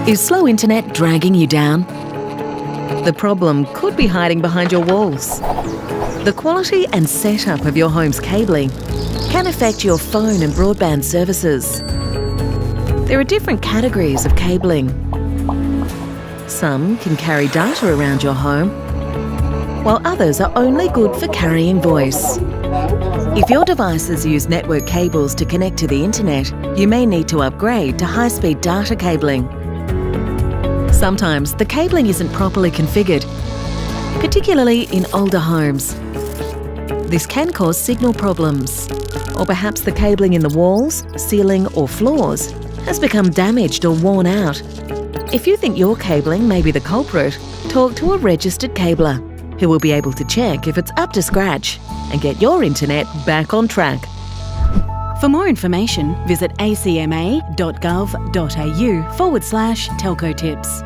Is slow internet dragging you down? The problem could be hiding behind your walls. The quality and setup of your home's cabling can affect your phone and broadband services. There are different categories of cabling. Some can carry data around your home, while others are only good for carrying voice. If your devices use network cables to connect to the internet, you may need to upgrade to high-speed data cabling. Sometimes the cabling isn't properly configured, particularly in older homes. This can cause signal problems, or perhaps the cabling in the walls, ceiling or floors has become damaged or worn out. If you think your cabling may be the culprit, talk to a registered cabler who will be able to check if it's up to scratch and get your internet back on track. For more information, visit acma.gov.au/telco tips.